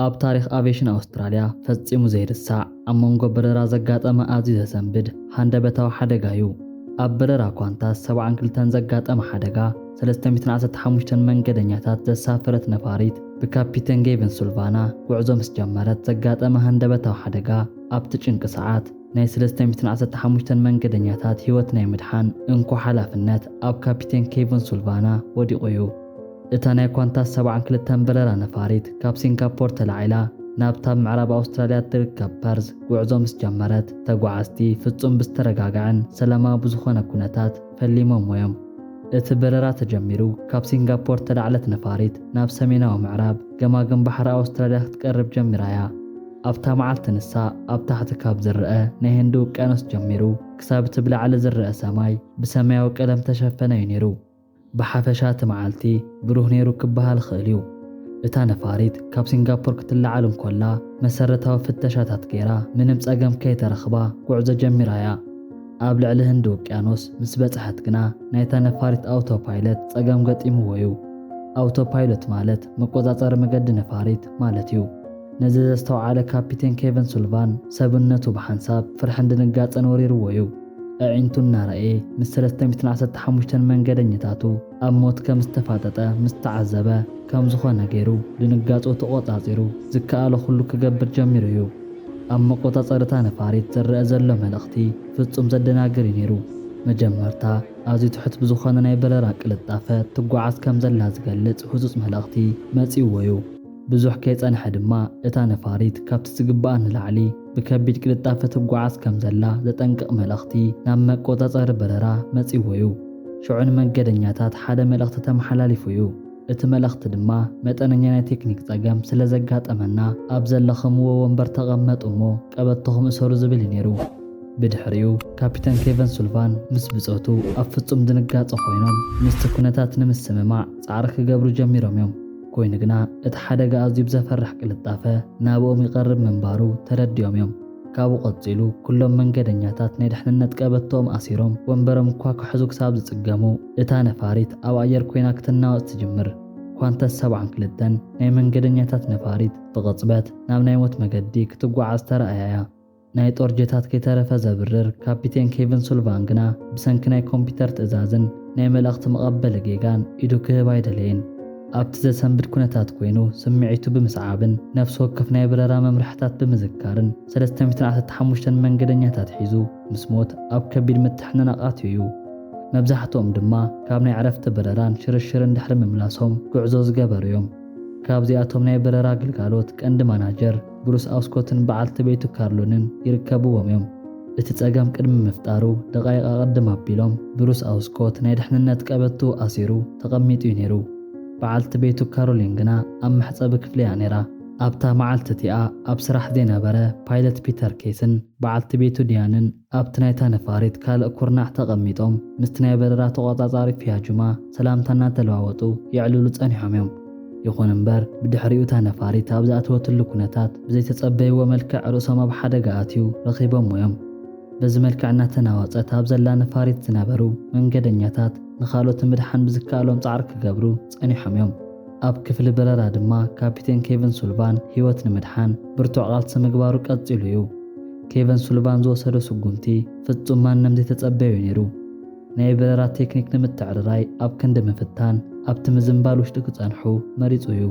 ኣብ ታሪኽ ኣቪዬሽን ኣውስትራልያ ፈጺሙ ዘይርሳዕ ኣብ መንጎ በረራ ዘጋጠመ ኣዝዩ ዘሰንብድ ሃንደበታዊ ሓደጋ እዩ። ኣብ በረራ ኳንታስ 72 ዘጋጠመ ሓደጋ 315 መንገደኛታት ዘሳፈረት ነፋሪት ብካፒተን ጌቨን ሱልቫና ጉዕዞ ምስ ጀመረት ዘጋጠመ ሃንደበታዊ ሓደጋ ኣብቲ ጭንቂ ሰዓት ናይ 315 መንገደኛታት ህይወት ናይ ምድሓን እንኳ ሓላፍነት ኣብ ካፒተን ኬቨን ሱልቫና ወዲቑ እዩ። እታ ናይ ኳንታስ 72 በረራ ነፋሪት ካብ ሲንጋፖር ተላዒላ ናብታ ምዕራብ ኣውስትራልያ ትርከብ ፐርዝ ጉዕዞ ምስ ጀመረት ተጓዓዝቲ ፍጹም ብዝተረጋግዐን ሰላማዊ ብዝኾነ ኩነታት ፈሊሞም እዮም። እቲ በረራ ተጀሚሩ ካብ ሲንጋፖር ተላዕለት ነፋሪት ናብ ሰሜናዊ ምዕራብ ገማግም ባሕሪ ኣውስትራልያ ክትቀርብ ጀሚራያ። ኣብታ መዓልቲ ንሳ ኣብ ታሕቲ ካብ ዝርአ ናይ ህንዲ ውቅያኖስ ጀሚሩ ክሳብ እቲ ብላዕሊ ዝርአ ሰማይ ብሰማያዊ ቀለም ተሸፈነ እዩ ነይሩ። ብሓፈሻ እቲ መዓልቲ ብሩህ ነይሩ ክበሃል ይኽእል እዩ። እታ ነፋሪት ካብ ሲንጋፖር ክትለዓል እንኮላ መሰረታዊ ፍተሻታት ገይራ ምንም ጸገም ከይተረኽባ ጉዕዞ ጀሚራያ። ኣብ ልዕሊ ህንዲ ውቅያኖስ ምስ በጽሐት ግና ናይታ ነፋሪት ኣውቶፓይለት ጸገም ገጢምዎ እዩ። ኣውቶፓይለት ማለት መቆጻጸሪ መገዲ ነፋሪት ማለት እዩ። ነዚ ዘስተውዓለ ካፒቴን ኬቨን ሱልቫን ሰብነቱ ብሓንሳብ ፍርሕን ድንጋጸን ወሪርዎ እዩ። ኣዒንቱ እናረኣየ ምስ 315 መንገደኛታቱ ኣብ ሞት ከም ዝተፋጠጠ ምስ ተዓዘበ ከም ዝኾነ ገይሩ ድንጋጹ ተቖጻጺሩ ዝከኣለ ኩሉ ክገብር ጀሚሩ እዩ። ኣብ መቆጻጸሪታ ነፋሪት ዝርአ ዘሎ መልእኽቲ ፍጹም ዘደናግር እዩ ነይሩ። መጀመርታ ኣዝዩ ትሑት ብዝኾነ ናይ በረራ ቅልጣፈ ትጓዓዝ ከም ዘላ ዝገልጽ ህጹጽ መልእኽቲ መጺእዎ እዩ። ብዙሕ ከይጸንሐ ድማ እታ ነፋሪት ካብቲ ዝግባኣ ንላዕሊ ብከቢድ ቅልጣፈ ትጓዓዝ ከም ዘላ ዘጠንቅቕ መልእኽቲ ናብ መቆጻጸሪ በረራ መጺእዎ እዩ። ሽዑን መንገደኛታት ሓደ መልእኽቲ ተመሓላሊፉ እዩ። እቲ መልእኽቲ ድማ መጠነኛ ናይ ቴክኒክ ጸገም ስለ ዘጋጠመና ኣብ ዘለኽምዎ ወንበር ተቐመጡ እሞ ቀበቶኹም እሰሩ ዝብል ነይሩ። ብድሕሪኡ ካፒተን ኬቨን ሱልቫን ምስ ብጾቱ ኣብ ፍጹም ድንጋጸ ኮይኖም ምስቲ ኩነታት ንምስምማዕ ጻዕሪ ክገብሩ ጀሚሮም እዮም። ኮይኑ ግና እቲ ሓደጋ ኣዝዩ ብዘፈርሕ ቅልጣፈ ናብኦም ይቐርብ ምንባሩ ተረዲኦም እዮም። ካብኡ ቀጺሉ ኩሎም መንገደኛታት ናይ ድሕንነት ቀበቶኦም ኣሲሮም ወንበሮም እኳ ክሕዙ ክሳብ ዝጽገሙ እታ ነፋሪት ኣብ ኣየር ኮይና ክትናወጽ ትጅምር። ኳንታስ 72 ናይ መንገደኛታት ነፋሪት ብቕጽበት ናብ ናይ ሞት መገዲ ክትጓዓዝ ተረኣያ። ናይ ጦር ጀታት ከይተረፈ ዘብርር ካፒቴን ኬቨን ሱልቫን ግና ብሰንኪ ናይ ኮምፒተር ትእዛዝን ናይ መልእኽቲ መቐበሊ ጌጋን ኢዱ ክህብ ኣይደለየን። ኣብቲ ዘሰንብድ ኩነታት ኮይኑ ስምዒቱ ብምስዓብን ነፍሲ ወከፍ ናይ በረራ መምርሕታት ብምዝካርን 315 መንገደኛታት ሒዙ ምስ ሞት ኣብ ከቢድ ምትሕንናቕ እዩ። መብዛሕትኦም ድማ ካብ ናይ ዕረፍቲ በረራን ሽርሽርን ድሕሪ ምምላሶም ጉዕዞ ዝገበሩ እዮም። ካብዚኣቶም ናይ በረራ ግልጋሎት ቀንዲ ማናጀር ብሩስ ኣውስኮትን በዓልቲ ቤቱ ካርሎንን ይርከብዎም እዮም። እቲ ጸገም ቅድሚ ምፍጣሩ ደቓይቕ ኣቐድም ኣቢሎም ብሩስ ኣውስኮት ናይ ድሕንነት ቀበቱ ኣሲሩ ተቐሚጡ እዩ ነይሩ። በዓልቲ ቤቱ ካሮሊን ግና ኣብ መሕጸቢ ክፍሊ እያ ነይራ። ኣብታ መዓልቲ እቲኣ ኣብ ስራሕ ዘይነበረ ፓይለት ፒተር ኬስን በዓልቲ ቤቱ ዲያንን ኣብቲ ናይታ ነፋሪት ካልእ ኩርናዕ ተቐሚጦም ምስቲ ናይ በረራ ተቖጻጻሪ ፊያጁማ ሰላምታ እናተለዋወጡ ይዕልሉ ጸኒሖም እዮም። ይኹን እምበር ብድሕሪኡ እታ ነፋሪት ኣብ ዝኣተወትሉ ኩነታት ብዘይተጸበይዎ መልክዕ ርእሶም ኣብ ሓደጋ ኣትዩ ረኺቦም እዮም። በዚ መልክዕ እናተናወጸት ኣብ ዘላ ነፋሪት ዝነበሩ መንገደኛታት ንኻልኦት ምድሓን ብዝከኣሎም ጻዕሪ ክገብሩ ጸኒሖም እዮም። ኣብ ክፍሊ በረራ ድማ ካፒቴን ኬቨን ሱልቫን ህይወት ንምድሓን ብርቱዕ ቃልሲ ምግባሩ ቀጺሉ እዩ። ኬቨን ሱልቫን ዝወሰዶ ስጉምቲ ፍጹም ማንም ዘይተጸበዩ ነይሩ። ናይ በረራ ቴክኒክ ንምትዕርራይ ኣብ ክንዲ ምፍታን ኣብቲ ምዝምባል ውሽጢ ክጸንሑ መሪጹ እዩ።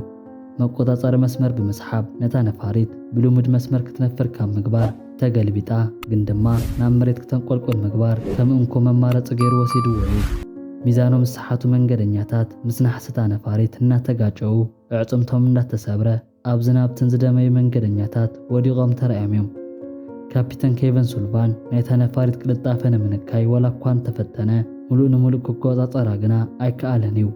መቆጻጸሪ መስመር ብምስሓብ ነታ ነፋሪት ብልሙድ መስመር ክትነፍር ካብ ምግባር ተገልቢጣ ግን ድማ ናብ መሬት ክተንቆልቆል ምግባር ከም እንኮ መማረፂ ገይሩ ወሲድዎ እዩ። ሚዛኖም ዝሰሓቱ መንገደኛታት ምስ ናሕስታ ነፋሪት እናተጋጨው ዕጽምቶም እንዳተሰብረ ኣብ ዝናብትን ዝደመዩ መንገደኛታት ወዲቖም ተረኣዮም እዮም። ካፒተን ኬቨን ሱልቫን ናይታ ነፋሪት ቅልጣፈ ንምንካይ ወላ እኳ እንተፈተነ ሙሉእ ንሙሉእ ክቆጻጸራ ግና ኣይከኣለን እዩ።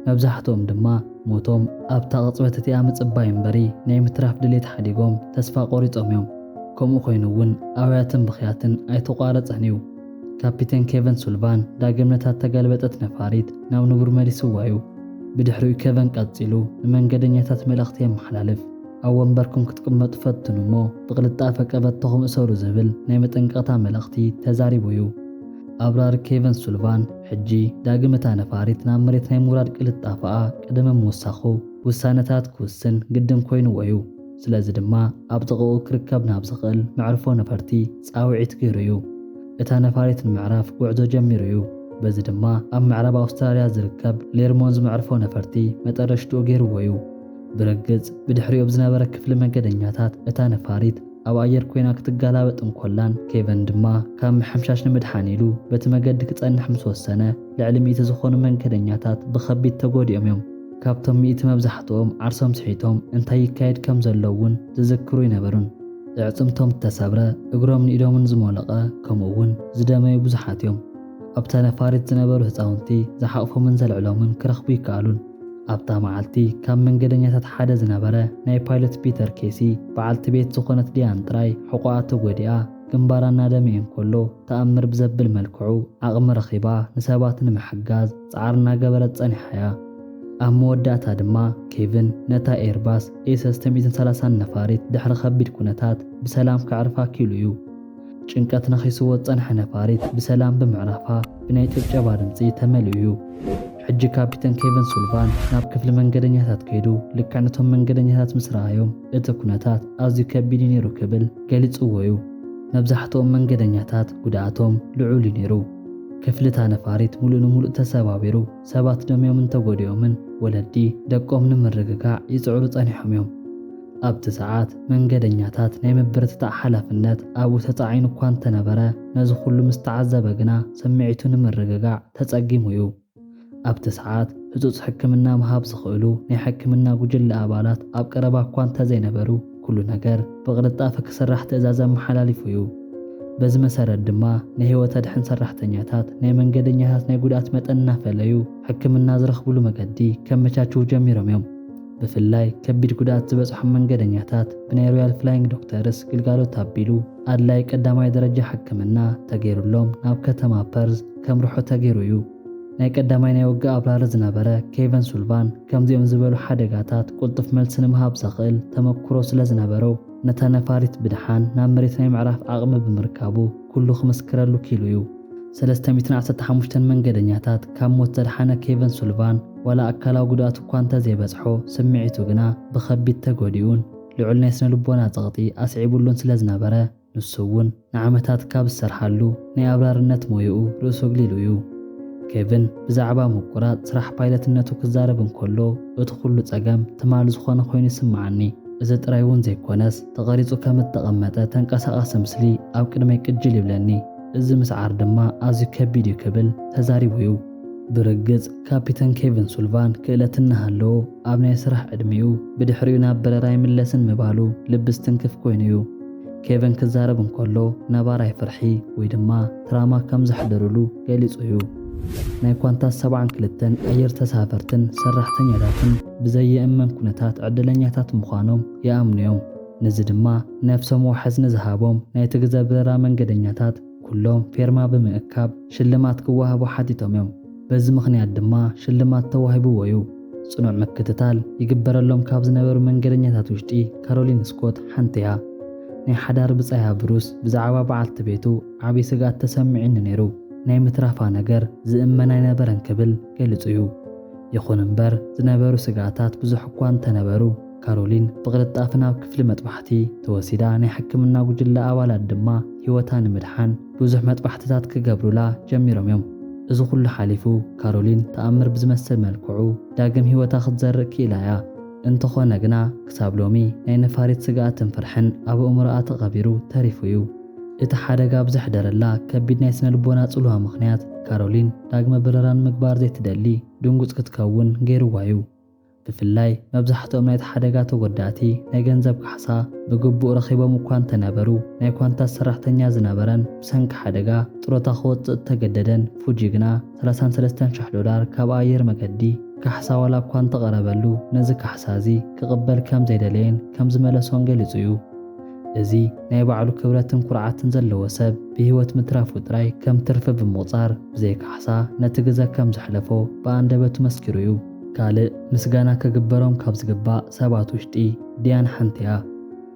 መብዛሕትኦም ድማ ሞቶም ኣብታ ቅጽበት እቲኣ ምጽባይ እምበሪ ናይ ምትራፍ ድሌት ሓዲጎም ተስፋ ቆሪጾም እዮም። ከምኡ ኮይኑ እውን ኣውያትን ብኽያትን ኣይተቋረጸን እዩ። ካፒቴን ኬቨን ሱልቫን ዳግም ነታ ተገልበጠት ነፋሪት ናብ ንቡር መሊስዋ እዩ። ብድሕሪኡ ኬቨን ቀጺሉ ንመንገደኛታት መልእኽቲ የመሓላልፍ። ኣብ ወንበርኩም ክትቅመጡ ፈትኑ እሞ ብቕልጣፈ ቀበቶኹም እሰሩ ዝብል ናይ መጠንቀቕታ መልእኽቲ ተዛሪቡ እዩ። ኣብራሪ ኬቨን ሱልቫን ሕጂ ዳግም እታ ነፋሪት ናብ መሬት ናይ ምውራድ ቅልጣፈኣ ቅድሚ ምውሳኹ ውሳነታት ክውስን ግድን ኮይኑዎ እዩ። ስለዚ ድማ ኣብ ጥቕኡ ክርከብ ናብ ዝኽእል መዕርፎ ነፈርቲ ጻውዒት ገይሩ እዩ። እታ ነፋሪት ንምዕራፍ ጉዕዞ ጀሚሩ እዩ። በዚ ድማ ኣብ ምዕራብ ኣውስትራልያ ዝርከብ ሌርሞን ዝመዕርፎ ነፈርቲ መጠረሽትኡ ገይርዎ እዩ። ብርግጽ ብድሕሪኡ ብዝነበረ ክፍሊ መንገደኛታት እታ ነፋሪት ኣብ ኣየር ኮይና ክትጋላበጥ እንኮላን ኬቨን ድማ ካብ ምሕምሻሽ ንምድሓን ኢሉ በቲ መገዲ ክጸንሕ ምስ ወሰነ ልዕሊ 100 ዝኾኑ መንገደኛታት ብኸቢድ ተጎዲኦም እዮም። ካብቶም 100 መብዛሕትኦም ዓርሶም ስሒቶም እንታይ ይካየድ ከም ዘሎ እውን ዝዝክሩ ይነበሩን። ዕጽምቶም ተሰብረ እግሮም ንኢዶምን ዝመለቐ ከምኡውን ዝደመዩ ብዙሓት እዮም። ኣብታ ነፋሪት ዝነበሩ ህፃውንቲ ዝሓቕፎምን ዘልዕሎምን ክረኽቡ ይከኣሉን። ኣብታ መዓልቲ ካብ መንገደኛታት ሓደ ዝነበረ ናይ ፓይለት ፒተር ኬሲ በዓልቲ ቤት ዝኾነት ዲያን ጥራይ ሕቖኣ ተጎዲኣ ግንባራ እናደመየ እንከሎ ተኣምር ብዘብል መልክዑ ዓቕሚ ረኺባ ንሰባት ንምሕጋዝ ፃዕሪ እናገበረት ጸኒሓ እያ። ኣብ መወዳእታ ድማ ኬቪን ነታ ኤርባስ ኤ330 ነፋሪት ድሕሪ ከቢድ ኩነታት ብሰላም ከዕርፋ ኪሉ እዩ። ጭንቀት ነኺስዎ ጸንሐ ነፋሪት ብሰላም ብምዕራፋ ብናይ ጭብጨባ ድምፂ ተመሊኡ እዩ። ሕጂ ካፒተን ኬቪን ሱልቫን ናብ ክፍሊ መንገደኛታት ከይዱ ልክዕ ነቶም መንገደኛታት ምስ ረኣዮም እቲ ኩነታት ኣዝዩ ከቢድ ነይሩ ክብል ገሊጽዎ እዩ። መብዛሕትኦም መንገደኛታት ጉድኣቶም ልዑል ነይሩ። ክፍልታ ነፋሪት ሙሉእ ንሙሉእ ተሰባቢሩ ሰባት ደምዮምን ተጎዲኦምን ወለዲ ደቆም ንምርግጋዕ ይጽዕሩ ጸኒሖም እዮም። ኣብቲ ሰዓት መንገደኛታት ናይ ምብርትታዕ ሓላፍነት ኣብኡ ተጻዒኑ እኳ እንተነበረ ነዚ ኩሉ ምስ ተዓዘበ ግና ስምዒቱ ንምርግጋዕ ተጸጊሙ እዩ። ኣብቲ ሰዓት ህጹጽ ሕክምና ምሃብ ዝኽእሉ ናይ ሕክምና ጉጅለ ኣባላት ኣብ ቀረባ እኳ እንተዘይነበሩ ኩሉ ነገር ብቕልጣፈ ክስራሕ ትእዛዝ ኣመሓላሊፉ እዩ። በዚ መሰረት ድማ ናይ ህይወት ኣድሕን ሰራሕተኛታት ናይ መንገደኛታት ናይ ጉድኣት መጠን እናፈለዩ ሕክምና ዝረኽብሉ መገዲ ከመቻችው ጀሚሮም እዮም። ብፍላይ ከቢድ ጉድኣት ዝበጽሖም መንገደኛታት ብናይ ሮያል ፍላይንግ ዶክተርስ ግልጋሎት ኣቢሉ ኣድላይ ቀዳማይ ደረጃ ሕክምና ተገይሩሎም ናብ ከተማ ፐርዝ ከምርሖ ተገይሩ እዩ። ናይ ቀዳማይ ናይ ውግእ ኣብራሪ ዝነበረ ኬቨን ሱልቫን ከምዚኦም ዝበሉ ሓደጋታት ቁልጡፍ መልሲ ንምሃብ ዘኽእል ተመክሮ ስለ ዝነበሮ ነታ ነፋሪት ብድሓን ናብ መሬት ናይ ምዕራፍ ዓቕሚ ብምርካቡ ኩሉ ክመስክረሉ ኪሉ እዩ። 315 መንገደኛታት ካብ ሞት ዘድሓነ ኬቨን ሱልቫን ወላ ኣካላዊ ጉድኣት እኳ እንተዘይበጽሖ ስምዒቱ ግና ብኸቢድ ተጎዲኡን ልዑል ናይ ስነ ልቦና ጸቕጢ ኣስዒቡሉን ስለ ዝነበረ ንሱ እውን ንዓመታት ካብ ዝሰርሓሉ ናይ ኣብራርነት ሞይኡ ርእሱ ኣግሊሉ እዩ። ኬቪን ብዛዕባ ምቁራጽ ስራሕ ፓይለትነቱ ክዛረብ እንከሎ እቲ ኩሉ ጸገም ትማል ዝኾነ ኮይኑ ይስምዓኒ። እዚ ጥራይ እውን ዘይኮነስ ተቐሪጹ ከም እተቐመጠ ተንቀሳቓሲ ምስሊ ኣብ ቅድመይ ቅጅል ይብለኒ። እዚ ምስዓር ድማ ኣዝዩ ከቢድ እዩ ክብል ተዛሪቡ እዩ። ብርግጽ ካፒተን ኬቪን ሱልቫን ክእለት እናሃለዎ ኣብ ናይ ስራሕ ዕድሚኡ ብድሕሪኡ ናብ በረራ ይምለስን ምባሉ ልቢ ዝትንክፍ ኮይኑ እዩ። ኬቪን ክዛረብ እንከሎ ነባራይ ፍርሒ ወይ ድማ ትራማ ከም ዘሕደሩሉ ገሊጹ እዩ። ናይ ኳንታስ 72 ኣየር ተሳፈርትን ሰራሕተኛታትን ብዘየእመን ኩነታት ዕድለኛታት ምዃኖም ይኣምኑ እዮም። ነዚ ድማ ነፍሶም ሕዝኒ ዝሃቦም ናይ ትግዘ በረራ መንገደኛታት ኩሎም ፌርማ ብምእካብ ሽልማት ክወሃቦ ሓቲቶም እዮም። በዚ ምኽንያት ድማ ሽልማት ተዋሂብዎ እዩ። ጽኑዕ ምክትታል ይግበረሎም ካብ ዝነበሩ መንገደኛታት ውሽጢ ካሮሊን ስኮት ሓንቲ እያ። ናይ ሓዳር ብጻያ ብሩስ ብዛዕባ በዓልቲ ቤቱ ዓብዪ ስጋት ተሰሚዑኒ ነይሩ። ናይ ምትራፋ ነገር ዝእመን ኣይነበረን ክብል ገሊጹ እዩ። ይኹን እምበር ዝነበሩ ስጋታት ብዙሕ እኳ እንተነበሩ ካሮሊን ብቕልጣፍ ናብ ክፍሊ መጥባሕቲ ተወሲዳ ናይ ሕክምና ጉጅለ ኣባላት ድማ ህይወታ ንምድሓን ብዙሕ መጥባሕትታት ክገብሩላ ጀሚሮም እዮም። እዚ ኩሉ ሓሊፉ ካሮሊን ተኣምር ብዝመስል መልክዑ ዳግም ህይወታ ክትዘርእ ክኢላ እያ። እንተኾነ ግና ክሳብ ሎሚ ናይ ነፋሪት ስጋኣትን ፍርሕን ኣብ እምሮኣ ተቐቢሩ ተሪፉ እዩ። እቲ ሓደጋ ብዝሕደረላ ከቢድ ናይ ስነ ልቦና ጽልዋ ምኽንያት ካሮሊን ዳግመ በረራን ምግባር ዘይትደሊ ድንጉጽ ክትከውን ገይርዋ እዩ። ብፍላይ መብዛሕትኦም ናይቲ ሓደጋ ተጎዳእቲ ናይ ገንዘብ ካሕሳ ብግቡእ ረኺቦም እኳ እንተነበሩ ናይ ኳንታስ ሰራሕተኛ ዝነበረን ብሰንኪ ሓደጋ ጥሮታ ክወፅእ ተገደደን ፉጂ ግና $33,000 ካብ ኣየር መገዲ ካሕሳ ዋላ እኳ እንተቐረበሉ ነዚ ካሕሳ እዚ ክቕበል ከም ዘይደለየን ከም ዝመለሶን ገሊጹ እዩ። እዚ ናይ ባዕሉ ክብረትን ኩርዓትን ዘለዎ ሰብ ብህይወት ምትራፉ ጥራይ ከም ትርፊ ብምቑጻር ብዘይ ካሕሳ ነቲ ግዘ ከም ዘሕለፎ ብኣንደበቱ መስኪሩ እዩ። ካልእ ምስጋና ክግበሮም ካብ ዝግባእ ሰባት ውሽጢ ዲያን ሓንቲ እያ።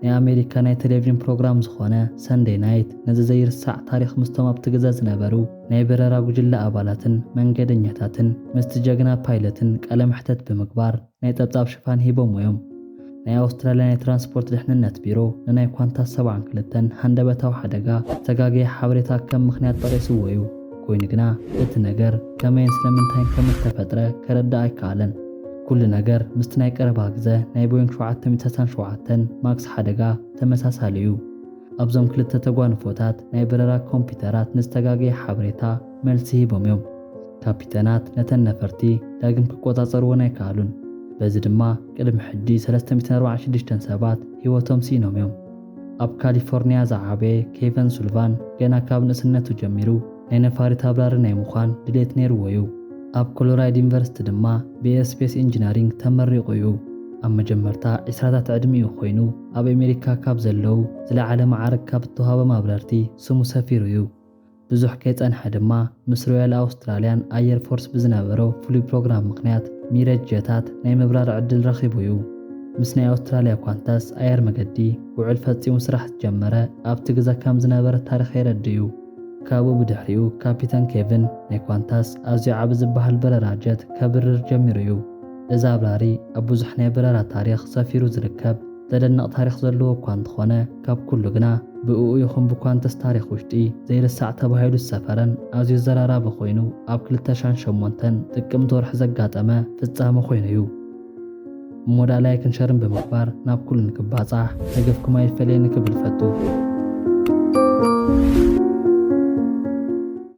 ናይ ኣሜሪካ ናይ ቴሌቪዥን ፕሮግራም ዝኾነ ሰንደይ ናይት ነዚ ዘይርሳዕ ታሪክ ምስቶም ኣብቲ ግዘ ዝነበሩ ናይ በረራ ጉጅለ ኣባላትን መንገደኛታትን ምስቲ ጀግና ፓይለትን ቃለ መሕተት ብምግባር ናይ ጠብጣብ ሽፋን ሂቦም እዮም። ናይ ኣውስትራልያ ናይ ትራንስፖርት ድሕንነት ቢሮ ንናይ ኳንታስ 72 ሃንደበታዊ ሓደጋ ዝተጋገየ ሓበሬታ ከም ምኽንያት ጠቒስዎ እዩ። ኮይኑ ግና እቲ ነገር ከመይን ስለምንታይን ከም ዝተፈጥረ ከረዳእ ኣይከኣለን። ኩሉ ነገር ምስቲ ናይ ቀረባ ግዜ ናይ ቦይንግ 737 ማክስ ሓደጋ ተመሳሳሊ እዩ። ኣብዞም ክልተ ተጓንፎታት ናይ በረራ ኮምፒተራት ንዝተጋገየ ሓበሬታ መልሲ ሂቦም እዮም። ካፒተናት ነተን ነፈርቲ ዳግም ክቆጻጸርዎን ኣይከኣሉን። በዚ ድማ ቅድሚ ሕጂ 346 ሰባት ህይወቶም ሲኢኖም እዮም። ኣብ ካሊፎርኒያ ዝዓበየ ኬቨን ሱልቫን ገና ካብ ንእስነቱ ጀሚሩ ናይ ነፋሪት ኣብራሪ ናይ ምዃን ድሌት ነይርዎ እዩ። ኣብ ኮሎራይድ ዩኒቨርሲቲ ድማ ብኤርስፔስ ኢንጂነሪንግ ተመሪቑ እዩ። ኣብ መጀመርታ 20ታት ዕድሚኡ ኮይኑ ኣብ ኣሜሪካ ካብ ዘለው ዝለዓለ ማዕረግ ካብ እተዋህቦም ኣብረርቲ ስሙ ሰፊሩ እዩ። ብዙሕ ከይጸንሐ ድማ ምስ ሮያል ኣውስትራልያን ኣየር ፎርስ ብዝነበረው ፍሉይ ፕሮግራም ምኽንያት ሚረጅ ጀታት ናይ ምብራር ዕድል ረኺቡ እዩ። ምስ ናይ ኣውስትራልያ ኳንታስ ኣየር መገዲ ውዕል ፈጺሙ ስራሕ ዝጀመረ ኣብቲ ግዜ ከም ዝነበረ ታሪኽ የረዲ እዩ። ካብኡ ብድሕሪኡ ካፒተን ኬቨን ናይ ኳንታስ ኣዝዩ ዓቢ ዝበሃል በረራ ጀት ከብርር ጀሚሩ እዩ። እዚ ኣብራሪ ኣብ ብዙሕ ናይ በረራ ታሪኽ ሰፊሩ ዝርከብ ዘደንቕ ታሪኽ ዘለዎ እኳ እንተኾነ ካብ ኩሉ ግና ብእኡ ይኹን ብኳንታስ ታሪኽ ውሽጢ ዘይርሳዕ ተባሂሉ ዝሰፈረን ኣዝዩ ዘራራቢ ኮይኑ ኣብ 2008 ጥቅምቲ ወርሒ ዘጋጠመ ፍጻመ ኮይኑ እዩ። እሞ ላይክን ሸርን ብምግባር ናብ ኩሉ ንክባጻሕ ደገፍኩም ኣይፈልየኒ ክብል ፈቱ።